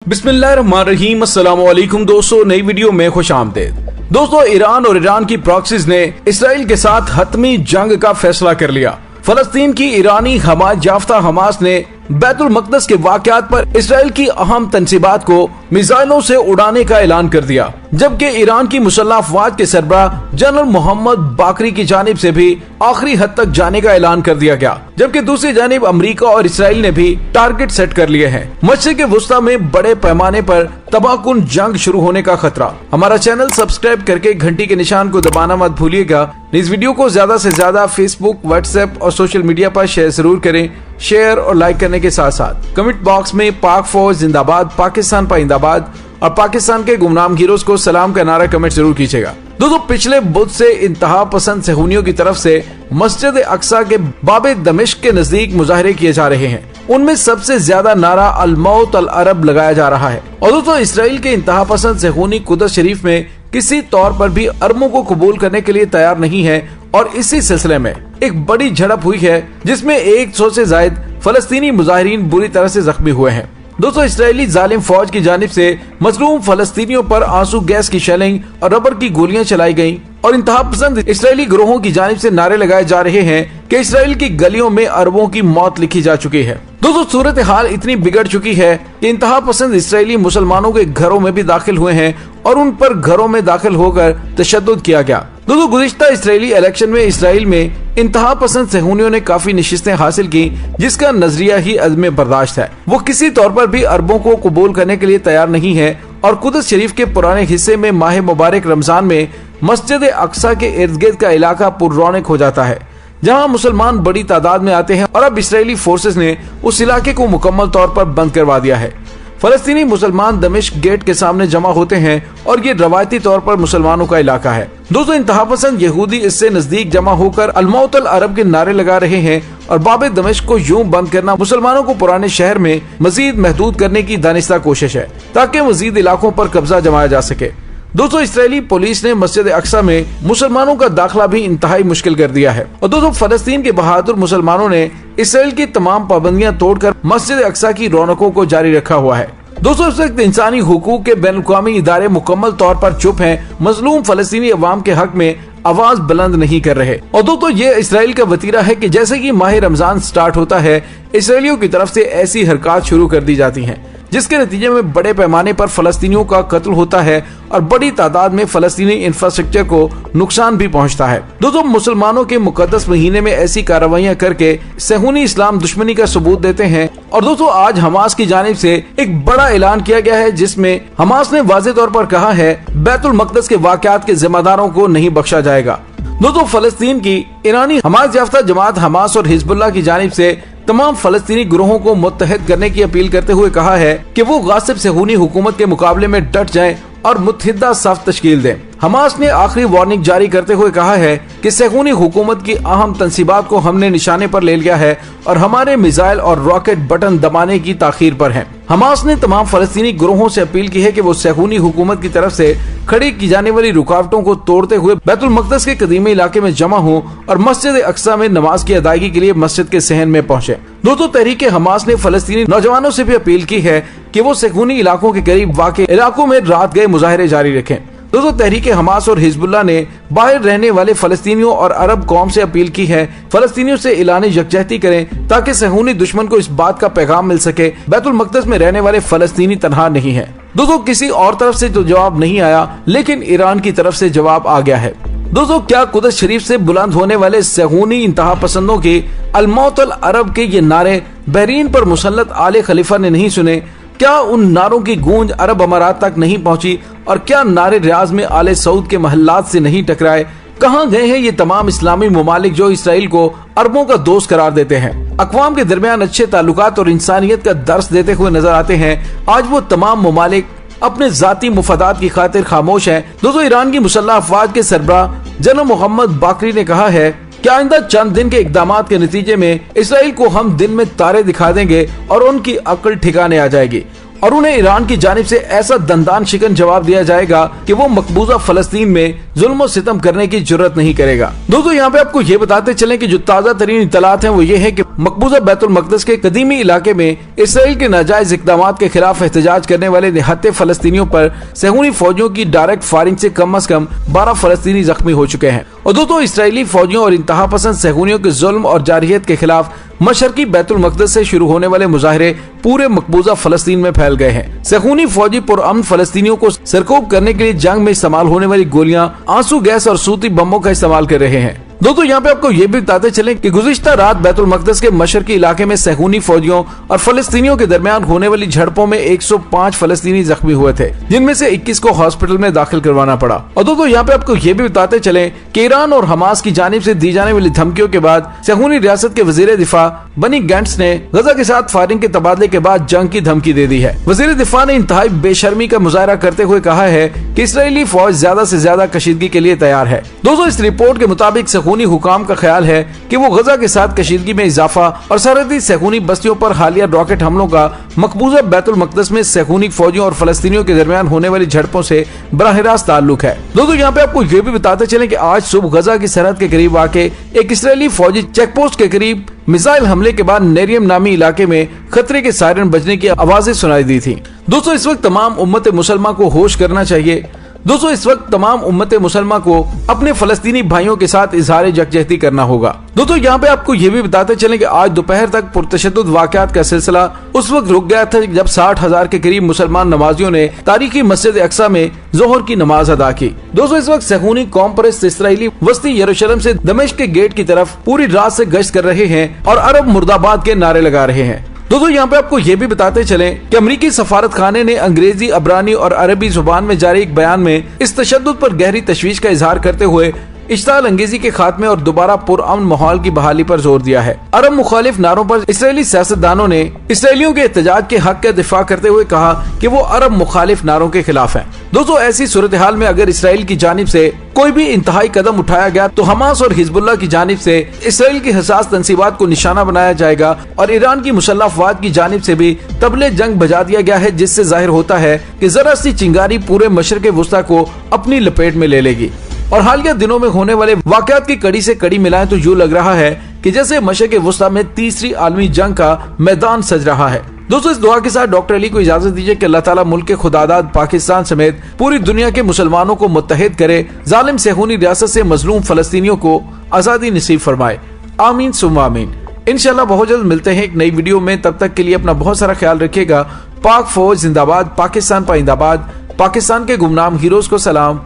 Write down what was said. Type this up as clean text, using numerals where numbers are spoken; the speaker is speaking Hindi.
बिस्मिल्लाहिर्रहमानिर्रहीम। अस्सलाम वालेकुम दोस्तों, नई वीडियो में खुश आमदीद। दोस्तों, ईरान और ईरान की प्रॉक्सीज ने इसराइल के साथ हतमी जंग का फैसला कर लिया। फलस्तीन की ईरानी हमायत याफ्ता हमास ने बैतुल मक़दस के वाक़यात पर इसराइल की अहम तनसीबात को मिसाइलों से उड़ाने का ऐलान कर दिया, जबकि ईरान की मुसल्लह अफ़वाज के सरबराह जनरल मोहम्मद बाकरी की जानिब से भी आखिरी हद तक जाने का ऐलान कर दिया गया, जबकि दूसरी जानिब अमरीका और इसराइल ने भी टारगेट सेट कर लिए हैं। मशरिक़ वुस्ता में बड़े पैमाने पर तबाहकुन जंग शुरू होने का खतरा। हमारा चैनल सब्सक्राइब करके घंटी के निशान को दबाना मत भूलिएगा। इस वीडियो को ज्यादा से ज्यादा फेसबुक, व्हाट्सएप और सोशल मीडिया पर शेयर जरूर करें। शेयर और लाइक करने के साथ साथ कमेंट बॉक्स में पाक फौज जिंदाबाद, पाकिस्तान पाइंदाबाद और पाकिस्तान के गुमनाम हीरोज को सलाम का नारा कमेंट जरूर कीजिएगा। दोस्तों, पिछले बुध से इंतहा पसंद सहूनियों की तरफ से मस्जिद अक्सा के बाबे दमिश्क के नजदीक मुजाहरे किए जा रहे हैं। उनमें सबसे ज्यादा नारा अल मौत अल अरब लगाया जा रहा है। और दोस्तों, इसराइल के इंतहा पसंद सहूनी कुदस शरीफ में किसी तौर पर भी अरबों को कबूल करने के लिए तैयार नहीं है और इसी सिलसिले में एक बड़ी झड़प हुई है, जिसमें 100 से ज्यादा फलस्तीनी मुजाहिरीन बुरी तरह से जख्मी हुए हैं। दोस्तों, इस्राएली जालिम फौज की जानिब से मजलूम फलस्तीनियों पर आंसू गैस की शेलिंग और रबर की गोलियां चलाई गईं और इंतहा पसंद इस्राएली गिरोहों की जानिब से नारे लगाए जा रहे हैं कि इसराइल की गलियों में अरबों की मौत लिखी जा चुकी है। दोस्तों, सूरत हाल इतनी बिगड़ चुकी है कि इंतहा पसंद इस्राएली मुसलमानों के घरों में भी दाखिल हुए हैं और उन पर घरों में दाखिल होकर तशद्दुद किया गया। दोस्तों, गुज़िश्ता इस्राएली इलेक्शन में इसराइल में इंतहा पसंद सहूनियों ने काफी नशिस्तें हासिल की, जिसका नजरिया ही अज़्म बर्दाश्त है। वो किसी तौर पर भी अरबों को कबूल करने के लिए तैयार नहीं है और कुदस शरीफ के पुराने हिस्से में माह मुबारक रमजान में मस्जिद अक्सा के इर्द गिर्द का इलाका पुररौनक हो जाता है, जहां मुसलमान बड़ी तादाद में आते हैं। और अब इस्राएली फोर्सेस ने उस इलाके को मुकम्मल तौर पर बंद करवा दिया है। फलस्तीनी मुसलमान दमिश्क गेट के सामने जमा होते हैं और ये रवायती तौर पर मुसलमानों का इलाका है। दोस्तों, इंतहा पसंद यहूदी इससे नजदीक जमा होकर अल मौत अल अरब के नारे लगा रहे हैं और बाबे दमिश्क को यूं बंद करना मुसलमानों को पुराने शहर में मजीद महदूद करने की दानिस्ता कोशिश है, ताकि मजीद इलाकों पर कब्जा जमाया जा सके। दोस्तों, इस्राएली पुलिस ने मस्जिद अक्सा में मुसलमानों का दाखिला भी इंतहाई मुश्किल कर दिया है। और दोस्तों, फलस्तीन के बहादुर मुसलमानों ने इसराइल की तमाम पाबंदियां तोड़कर मस्जिद अक्सा की रौनकों को जारी रखा हुआ है। दोस्तों, इस वक्त इंसानी हुकूक के बैनुल-अक़वामी इदारे मुकम्मल तौर पर चुप हैं, मजलूम फलस्तीनी अवाम के हक में आवाज बुलंद नहीं कर रहे। और दोस्तों, ये इसराइल का वतीरा है कि जैसे कि माह रमजान स्टार्ट होता है, इसराइलियों की तरफ से ऐसी हरकत शुरू कर दी जाती हैं, जिसके नतीजे में बड़े पैमाने पर फलस्तीनियों का कत्ल होता है और बड़ी तादाद में फलस्तीनी इंफ्रास्ट्रक्चर को नुकसान भी पहुंचता है। दोस्तों, मुसलमानों के मुकद्दस महीने में ऐसी कार्रवाइयां करके सहूनी इस्लाम दुश्मनी का सबूत देते हैं। और दोस्तों, आज हमास की जानिब से एक बड़ा ऐलान किया गया है, जिसमें हमास ने वाज़ेह तौर पर कहा है बैतुल मक़दस के वाक़यात के जिम्मेदारों को नहीं बख्शा जाएगा। दोस्तों, फलस्तीन की ईरानी हमायत याफ्ता जमात हमास और हिजबुल्लाह की जानिब से तमाम फलस्तीनी गिरोहों को मुत्तहद करने की अपील करते हुए कहा है कि वो गासिब सहूनी हुकूमत के मुकाबले में डट जाएं और मुत्तहिदा सफ तश्कील दें। हमास ने आखिरी वार्निंग जारी करते हुए कहा है कि सहूनी हुकूमत की अहम तनसीबात को हमने निशाने पर ले लिया है और हमारे मिसाइल और रॉकेट बटन दबाने की ताखीर पर हैं। हमास ने तमाम फलस्तीनी गिरोहों से अपील की है कि वो सहूनी हुकूमत की तरफ से खड़ी की जाने वाली रुकावटों को तोड़ते हुए बैतुल मक़दस के कदीमी इलाके में जमा हो और मस्जिद अक्सा में नमाज की अदायगी के लिए मस्जिद के सहन में पहुंचे। दोस्तों, तहरीक हमास ने फलस्तीनी नौजवानों से भी अपील की है कि वो सहूनी इलाकों के करीब वाक़े इलाकों में रात गए मुजाहरे जारी रखें। दोस्तों, तहरीक हमास और हिजबुल्लाह ने बाहर रहने वाले फलस्तीनियों और अरब कौम से अपील की है फलस्तीनियों से एलानी यकजहती करें, ताकि सहूनी दुश्मन को इस बात का पैगाम मिल सके बैतुल मक़दस में रहने वाले फलस्तीनी तनहा नहीं है। दोस्तों, किसी और तरफ से तो जवाब नहीं आया, लेकिन ईरान की तरफ से जवाब आ गया है। दोस्तों, क्या कुदस शरीफ से बुलंद होने वाले सहूनी इंतहा पसंदों के अल मौत अल अरब के ये नारे बहरीन पर मुसल्लत आले खलीफा ने नहीं सुने? क्या उन नारों की गूंज अरब अमारात तक नहीं पहुंची? और क्या नारे रियाज में आले सऊद के महल्लात से नहीं टकराए? कहां गए हैं ये तमाम इस्लामी ममालिक जो इसराइल को अरबों का दोस्त करार देते हैं, अक़वाम के दरमियान अच्छे ताल्लुकात और इंसानियत का दर्स देते हुए नजर आते हैं? आज वो तमाम ममालिक अपने जाती मुफादात की खातिर खामोश हैं। दोस्तों, ईरान की मुसल्लह अफ़वाज के सरबराह जनरल मोहम्मद बाकरी ने कहा है कि आइंदा चंद दिन के इक़दामात के नतीजे में इसराइल को हम दिन में तारे दिखा देंगे और उनकी अक्ल ठिकाने आ जाएगी। और उन्हें ईरान की जानिब से ऐसा दंदान शिकन जवाब दिया जाएगा कि वो मकबूजा फलस्तीन में जुल्म और सितम करने की जुर्रत नहीं करेगा। दोस्तों यहाँ पे आपको ये बताते चलें कि जो ताज़ा तरीन इत्तलात हैं वो ये है कि मकबूजा बैतुल मक़दस के कदीमी इलाके में इसराइल के नाजायज इक़दाम के खिलाफ एहतजाज करने वाले निहत्ते फलस्तीनियों पर सहूनी फौजियों की डायरेक्ट फायरिंग से कम 12 फलस्तीनी जख्मी हो चुके हैं। और दोस्तों इसराइली फौजियों और इंतहा पसंद सहूनियों के जुल्म और जारहियत के खिलाफ मशरकी बैतुल मक़दस से शुरू होने वाले मुजाहरे पूरे मकबूजा फलस्तीन में फैल गए हैं। सहूनी फौजी पुरअमन फलस्तीनियों को सरकोब करने के लिए जंग में इस्तेमाल होने वाली गोलियां, आंसू गैस और सूती बमों का इस्तेमाल कर रहे हैं। दोस्तों यहाँ पे आपको ये भी बताते चलें कि गुज़िश्ता रात बैतुल मक़दस के मशरकी इलाके में सहूनी फौजियों और फलस्तीनियों के दरमियान होने वाली झड़पों में 105 फलस्तीनी जख्मी हुए थे, जिनमें से 21 को हॉस्पिटल में दाखिल करवाना पड़ा। और दोस्तों यहाँ पे आपको ये भी बताते चलें कि ईरान और हमास की जानिब से दी जाने वाली धमकियों के बाद सहूनी रियासत के वजीर दिफा बनी गैंट्स ने गजा के साथ फायरिंग के तबादले के बाद जंग की धमकी दे दी है। वजीर दिफा ने इंतहाई बेशर्मी का मुजाहरा करते हुए कहा है कि इसराइली फौज ज्यादा से ज्यादा कशीदगी के लिए तैयार है। दोस्तों इस रिपोर्ट के मुताबिक सहूनी हुकाम का ख्याल है कि वो गजा के साथ कशीदगी में इजाफा और सरहदी सहूनी बस्तियों पर हालिया रॉकेट हमलों का मकबूजा बैतुल मक़दस में सहूनी फौजियों और फलस्तीनियों के दरमियान होने वाली झड़पों से बराह रास्त ताल्लुक है। दोस्तों यहाँ पे आपको ये भी बताते चलें कि आज सुबह गजा की सरहद के करीब आके एक इसराइली फौजी चेक पोस्ट के करीब मिसाइल हमले के बाद नेरियम नामी इलाके में खतरे के सायरन बजने की आवाजें सुनाई दी थी। दोस्तों इस वक्त तमाम उम्मत मुसलमान को होश करना चाहिए। दोस्तों इस वक्त तमाम उम्मत मुसलमान को अपने फलस्तीनी भाइयों के साथ इजहार यकजहती करना होगा। दोस्तों यहाँ पे आपको ये भी बताते चलें कि आज दोपहर तक पुरतशद्दुद वाक़यात का सिलसिला उस वक्त रुक गया था जब 60,000 के करीब मुसलमान नमाजियों ने तारीखी मस्जिद अक्सा में जोहर की नमाज अदा की। दोस्तों इस वक्त सहूनी कौम परस्त इसराइली वस्ती यरूशलेम से दमिश्क के गेट की तरफ पूरी रात से गश्त कर रहे हैं और अरब मुर्दाबाद के नारे लगा रहे हैं। दोस्तों यहाँ पे आपको ये भी बताते चलें कि अमरीकी सफारत खाने ने अंग्रेजी, अबरानी और अरबी जुबान में जारी एक बयान में इस तशद्दुद पर गहरी तशवीश का इजहार करते हुए इश्ताल अंगेजी के खात्मे और दोबारा पुरअमन माहौल की बहाली पर जोर दिया है। अरब मुखालिफ नारों पर इसराइली सियासतदानों ने इसराइलियों के एहतजाज के हक का दिफा करते हुए कहा कि वो अरब मुखालिफ नारों के खिलाफ हैं। दोस्तों ऐसी सूरत हाल में अगर इसराइल की जानिब से कोई भी इंतहाई कदम उठाया गया तो हमास और हिजबुल्लाह की जानिब से इसराइल की हसास तंसीबात को निशाना बनाया जाएगा और ईरान की मुसल्लह अफवाज की जानिब से भी तबले जंग बजा दिया गया है, जिससे जाहिर होता है कि जरा सी चिंगारी पूरे मशरक़ वुस्ता को अपनी लपेट में ले लेगी। और हालिया दिनों में होने वाले वाकयात की कड़ी से कड़ी मिलाएं तो यूं लग रहा है कि जैसे मशरक़ वुस्ता में तीसरी आलमी जंग का मैदान सज रहा है। दोस्तों इस दुआ के साथ डॉक्टर अली को इजाजत दीजिए कि अल्लाह ताला मुल्क के खुदादाद पाकिस्तान समेत पूरी दुनिया के मुसलमानों को मुत्तहिद करे, जालिम सहूनी रियासत से मजलूम फलस्तीनियों को आज़ादी नसीब फरमाए। आमीन सुम्मा आमीन। इंशाल्लाह बहुत जल्द मिलते हैं एक नई वीडियो में। तब तक के लिए अपना बहुत सारा ख्याल रखिएगा। पाक फौज जिंदाबाद, पाकिस्तान पाइंदाबाद, पाकिस्तान के गुमनाम हीरोज को सलाम।